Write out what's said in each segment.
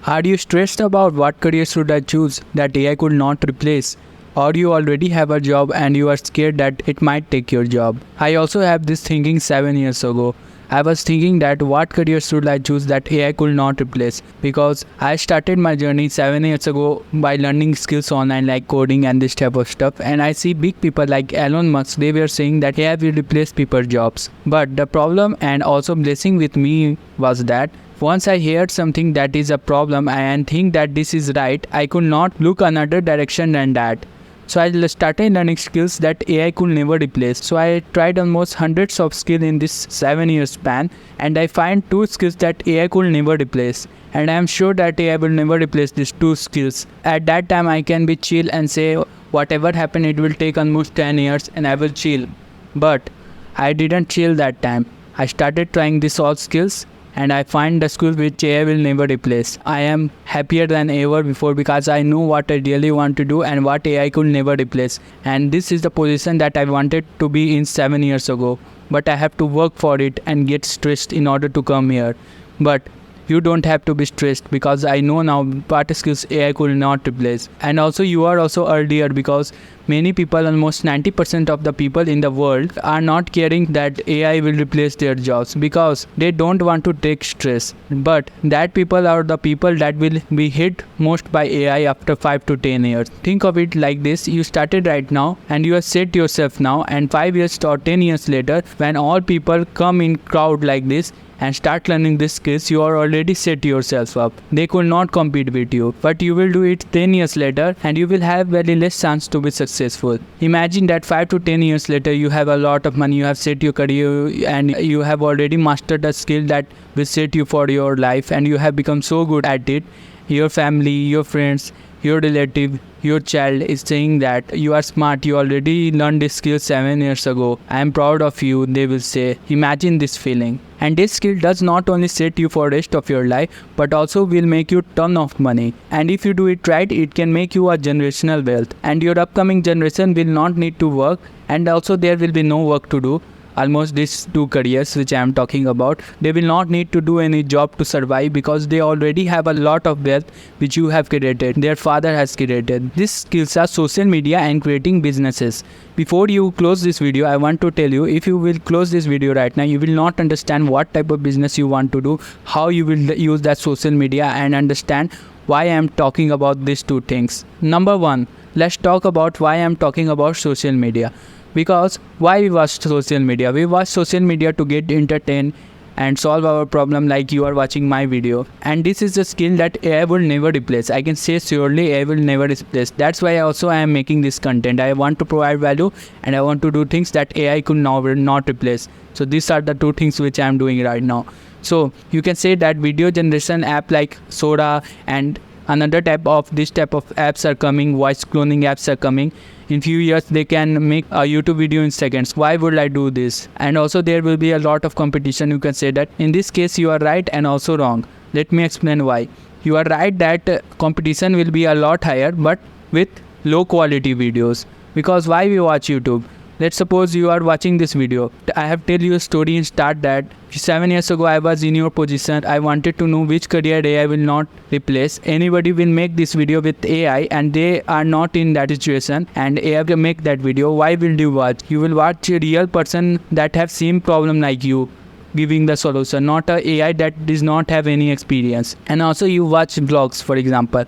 Are you stressed about what career should I choose that AI could not replace? Or you already have a job and you are scared that it might take your job? I also have this thinking 7 years ago. I was thinking that what career should I choose that AI could not replace, because I started my journey 7 years ago by learning skills online like coding and this type of stuff, and I see big people like Elon Musk, they were saying that AI will replace people's jobs. But the problem and also blessing with me was that once I heard something that is a problem and think that this is right, I could not look another direction than that. So I started learning skills that AI could never replace. So I tried almost hundreds of skills in this 7 year span, and I find two skills that AI could never replace. And I am sure that AI will never replace these two skills. At that time I can be chill and say whatever happened it will take almost 10 years and I will chill. But I didn't chill that time. I started trying these all skills and I find the skills which AI will never replace. I am happier than ever before because I know what I really want to do and what AI could never replace. And this is the position that I wanted to be in 7 years ago. But I have to work for it and get stressed in order to come here. But you don't have to be stressed because I know now what skills AI could not replace. And also you are also earlier because many people, almost 90% of the people in the world are not caring that AI will replace their jobs because they don't want to take stress. But that people are the people that will be hit most by AI after 5 to 10 years. Think of it like this, you started right now and you have set yourself now, and 5 years or 10 years later when all people come in crowd like this and start learning these skills, you are already set yourself up. They could not compete with you, but you will do it 10 years later and you will have very less chance to be successful. Imagine that 5 to 10 years later you have a lot of money, you have set your career and you have already mastered a skill that will set you for your life and you have become so good at it. Your family, your friends, your relative, your child is saying that you are smart, you already learned this skill 7 years ago. I am proud of you, they will say. Imagine this feeling. And this skill does not only set you for rest of your life, but also will make you ton of money. And if you do it right, it can make you a generational wealth. And your upcoming generation will not need to work, and also there will be no work to do. Almost these two careers which I am talking about, they will not need to do any job to survive because they already have a lot of wealth which you have created, their father has created. These skills are social media and creating businesses. Before you close this video, I want to tell you, if you will close this video right now, you will not understand what type of business you want to do, how you will use that social media, and understand why I am talking about these two things. Number one, let's talk about why I am talking about social media. Because why we watch social media? We watch social media to get entertained and solve our problem, like you are watching my video. And this is a skill that AI will never replace. I can say surely AI will never replace. That's why also I am making this content. I want to provide value and I want to do things that AI could not replace. So these are the two things which I am doing right now. So you can say that video generation app like Sora and another type of this type of apps are coming, voice cloning apps are coming. In few years they can make a YouTube video in seconds. Why would I do this? And also there will be a lot of competition. You can say that in this case you are right and also wrong. Let me explain why. You are right that competition will be a lot higher but with low quality videos. Because why we watch YouTube? Let's suppose you are watching this video. I have tell you a story in start that 7 years ago I was in your position. I wanted to know which career AI will not replace. Anybody will make this video with AI and they are not in that situation and AI will make that video. Why will you watch? You will watch a real person that have same problem like you giving the solution, not a AI that does not have any experience. And also you watch vlogs, for example.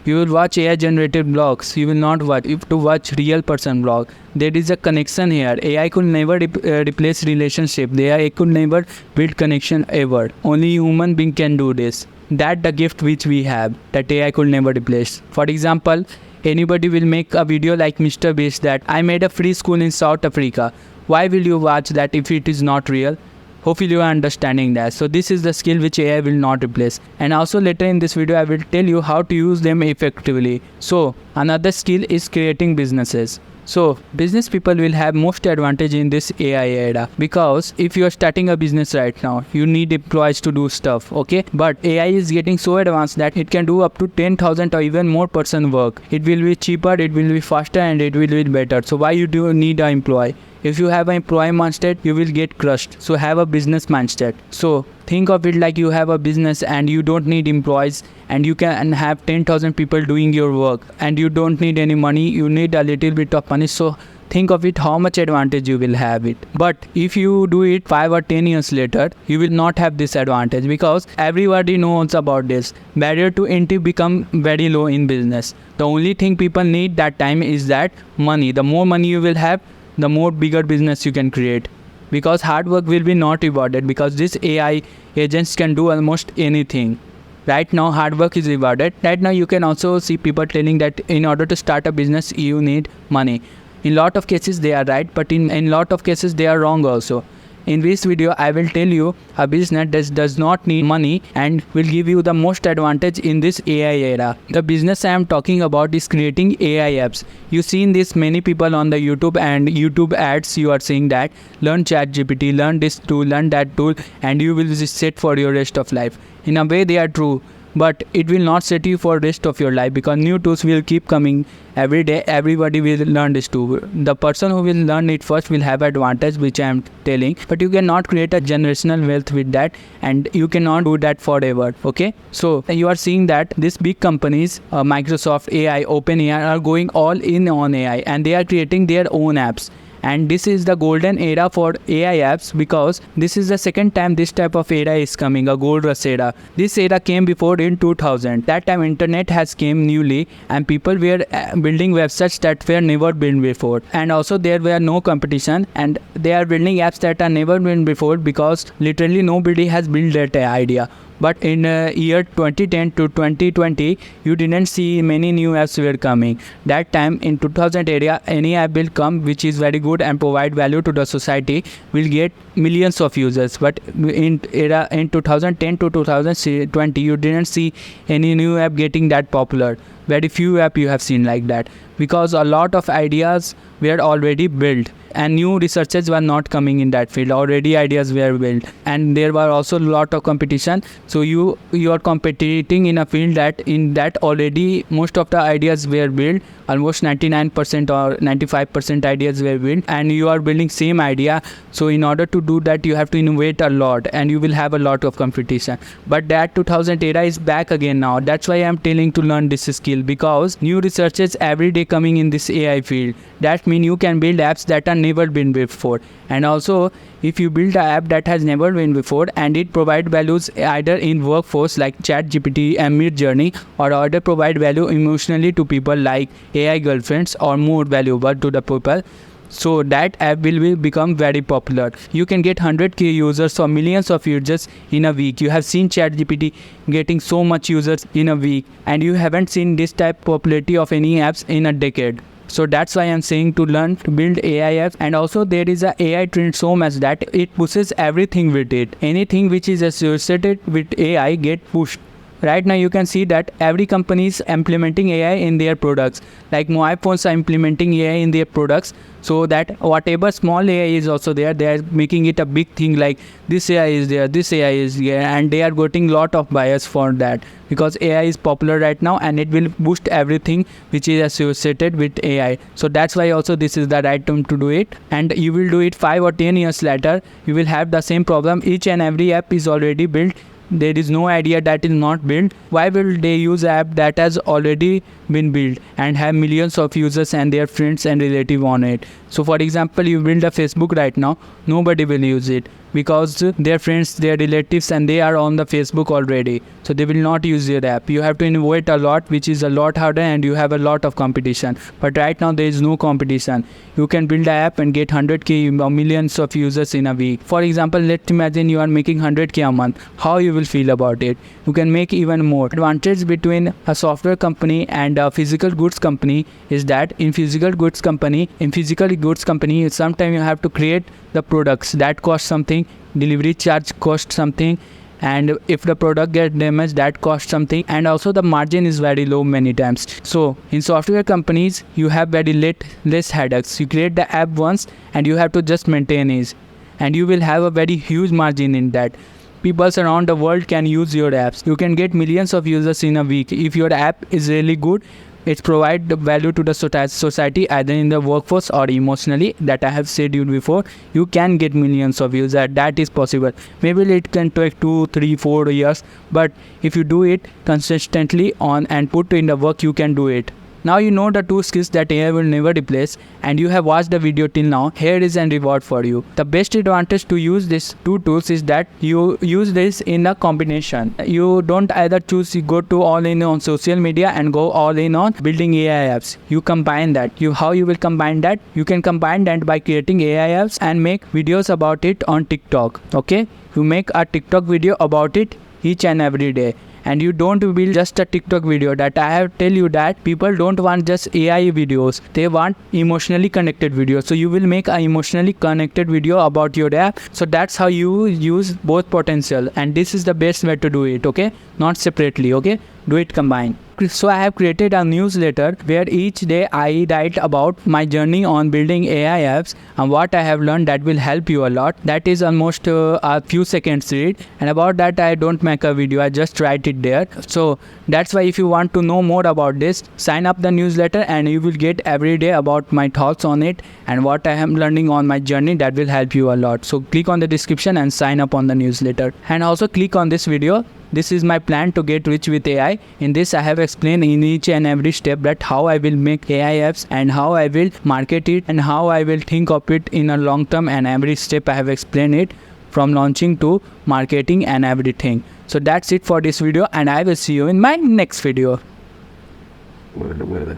You will watch AI generated vlogs. You will not watch to watch real person vlog. There is a connection here. AI could never replace relationship. AI could never build connection ever. Only human being can do this. That the gift which we have that AI could never replace. For example, anybody will make a video like Mr. Beast that I made a free school in South Africa. Why will you watch that if it is not real? Hopefully you are understanding that. So this is the skill which AI will not replace. And also later in this video I will tell you how to use them effectively. So another skill is creating businesses. So business people will have most advantage in this AI era, because if you are starting a business right now, you need employees to do stuff, okay? But AI is getting so advanced that it can do up to 10,000 or even more person work. It will be cheaper, it will be faster, and it will be better. So why you do need an employee? If you have an employee mindset, you will get crushed. So have a business mindset. So think of it like you have a business and you don't need employees, and you can have 10,000 people doing your work, and you don't need any money. You need a little bit of money. So think of it how much advantage you will have it. But if you do it 5 or 10 years later, you will not have this advantage, because everybody knows about this. Barrier to entry become very low in business. The only thing people need that time is that money. The more money you will have, the more bigger business you can create, because hard work will be not rewarded, because this AI agents can do almost anything. Right now hard work is rewarded. Right now you can also see people telling that in order to start a business you need money. In lot of cases they are right, but in lot of cases they are wrong also. In this video I will tell you a business that does not need money and will give you the most advantage in this AI era. The business I am talking about is creating AI apps. You seen this many people on the YouTube and YouTube ads. You are seeing that learn ChatGPT, learn this tool, learn that tool, and you will be set for your rest of life. In a way they are true, but it will not set you for rest of your life, because new tools will keep coming every day. Everybody will learn this tool. The person who will learn it first will have advantage, which I am telling. But you cannot create a generational wealth with that, and you cannot do that forever. Okay, so you are seeing that these big companies, Microsoft, AI, OpenAI, are going all in on AI, and they are creating their own apps. And this is the golden era for AI apps, because this is the second time this type of era is coming, a gold rush era. This era came before in 2000. That time internet has came newly, and people were building websites that were never built before. And also there were no competition, and they are building apps that are never built before, because literally nobody has built that idea. But in year 2010 to 2020, you didn't see many new apps were coming. That time in 2000 area, any app will come which is very good and provide value to the society, will get millions of users. But in 2010 to 2020, you didn't see any new app getting that popular. Very few app you have seen like that, because a lot of ideas were already built and new researchers were not coming in that field. Already ideas were built, and there were also a lot of competition. So you are competing in a field that already most of the ideas were built. Almost 99% or 95% ideas were built, and you are building same idea. So in order to do that, you have to innovate a lot, and you will have a lot of competition. But that 2000 era is back again now. That's why I am telling to learn this skill, because new researchers every day coming in this AI field. That means you can build apps that are never been before. And also if you build an app that has never been before, and it provide values either in workforce like ChatGPT and Midjourney, or either provide value emotionally to people like AI girlfriends, or more valuable to the people, so that app will become very popular. You can get 100k users or millions of users in a week. You have seen ChatGPT getting so much users in a week, and you haven't seen this type popularity of any apps in a decade. So that's why I'm saying to learn to build AI apps. And also there is a AI trend so much that it pushes everything with it. Anything which is associated with AI get pushed. Right now you can see that every company is implementing AI in their products. Like mobile phones are implementing AI in their products, so that whatever small AI is also there, they are making it a big thing, like this AI is there, this AI is there, and they are getting lot of buyers for that, because AI is popular right now, and it will boost everything which is associated with AI. So that's why also this is the right time to do it. And you will do it 5 or 10 years later, you will have the same problem. Each and every app is already built. There is no idea that is not built. Why will they use app that has already been built and have millions of users and their friends and relatives on it? So for example, you build a Facebook right now, nobody will use it, because their friends, their relatives, and they are on the Facebook already, so they will not use your app. You have to innovate a lot, which is a lot harder, and you have a lot of competition. But right now there is no competition. You can build an app and get 100k or millions of users in a week. For example, let's imagine you are making 100k a month. How you will feel about it? You can make even more. Advantage between a software company and a physical goods company is that in physical goods company sometimes you have to create the products that cost something, delivery charge cost something, and if the product gets damaged, that costs something, and also the margin is very low many times. So in software companies you have very less headaches. You create the app once and you have to just maintain it, and you will have a very huge margin in that. people around the world can use your apps. You can get millions of users in a week. If your app is really good, it provides the value to the society, either in the workforce or emotionally, that I have said you before. You can get millions of users. That is possible. Maybe it can take 2, 3, 4 years, but if you do it consistently on and put in the work, you can do it. Now you know the 2 skills that AI will never replace, and you have watched the video till now. Here is a reward for you. The best advantage to use these 2 tools is that you use this in a combination. You don't either choose go to all in on social media and go all in on building AI apps. You combine that. How you will combine that? You can combine that by creating AI apps and make videos about it on TikTok. Okay? You make a TikTok video about it each and every day. And you don't build just a TikTok video. That I have tell you that people don't want just AI videos. They want emotionally connected videos. So you will make an emotionally connected video about your app. So that's how you use both potential. And this is the best way to do it. Okay, not separately. Okay, do it combined. So I have created a newsletter where each day I write about my journey on building AI apps and what I have learned that will help you a lot. That is almost a few seconds read, and about that I don't make a video, I just write it there. So that's why if you want to know more about this, sign up the newsletter and you will get every day about my thoughts on it and what I am learning on my journey. That will help you a lot. So click on the description and sign up on the newsletter, and also click on this video. This is my plan to get rich with AI. In this I have explained in each and every step that how I will make AI apps and how I will market it and how I will think of it in a long term, and every step I have explained it from launching to marketing and everything. So that's it for this video, and I will see you in my next video.